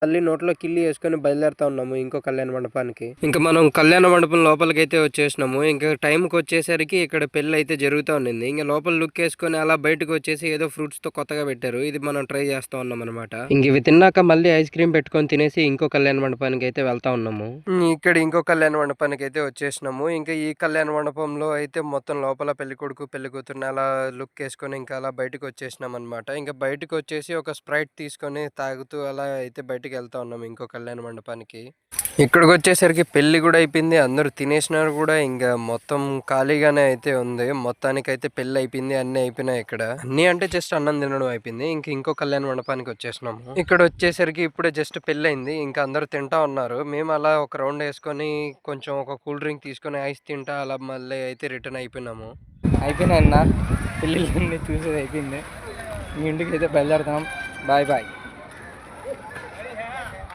మళ్ళీ నోట్లో కిల్లి వేసుకొని బయలుదేరుతా ఉన్నాము ఇంకో కళ్యాణ మండపానికి. ఇంకా మనం కళ్యాణ మండపం లోపలికి అయితే వచ్చేసినాము. ఇంకా టైంకి వచ్చేసరికి ఇక్కడ పెళ్లి అయితే జరుగుతూ ఉండింది. ఇంకా లోపల లుక్ వేసుకొని అలా బయటకు వచ్చేసి ఏదో ఫ్రూట్స్ తో కొత్తగా పెట్టారు. ఇది మనం ట్రై చేస్తా ఉన్నాం అనమాట. ఇంక ఇవి తిన్నాక మళ్ళీ ఐస్ క్రీమ్ పెట్టుకొని తినేసి ఇంకో కళ్యాణ మండపానికి అయితే వెళ్తా ఉన్నాము. ఇక్కడ ఇంకో కళ్యాణ మండపానికి అయితే వచ్చేసినాము. ఇంకా ఈ కళ్యాణ మండపంలో అయితే మొత్తం లోపల పెళ్లి కొడుకు పెళ్లి కూతురుని అలా లుక్ వేసుకొని ఇంకా అలా బయటకు వచ్చేసినాం అనమాట. ఇంకా బయటకు వచ్చేసి ఒక స్ప్రైట్ తీసుకొని తాగుతూ అలా అయితే బయటకు వెళ్తా ఉన్నాం ఇంకో కళ్యాణ మండపానికి. ఇక్కడికి వచ్చేసరికి పెళ్లి కూడా అయిపోయింది, అందరూ తినేసినారు కూడా. ఇంకా మొత్తం ఖాళీగానే అయితే ఉంది. మొత్తానికి అయితే పెళ్లి అయిపోయింది, అన్ని అయిపోయినాయి. ఇక్కడ అన్ని అంటే జస్ట్ అన్నం తినడం అయిపోయింది. ఇంకో కళ్యాణ మండపానికి వచ్చేసినాము. ఇక్కడ వచ్చేసరికి ఇప్పుడే జస్ట్ పెళ్లి అయింది, ఇంకా అందరూ తింటా ఉన్నారు. మేము అలా ఒక రౌండ్ వేసుకొని కొంచెం ఒక కూల్ డ్రింక్ తీసుకొని ఐస్ తింటా అలా మళ్ళీ అయితే రిటర్న్ అయిపోయినాము. అయిపోయినాయి అన్న, పెళ్ళిళ్ళన్నీ చూసేది అయిపోయింది. మీ ఇంటికి అయితే బయలుదేరుతాం. Bye bye.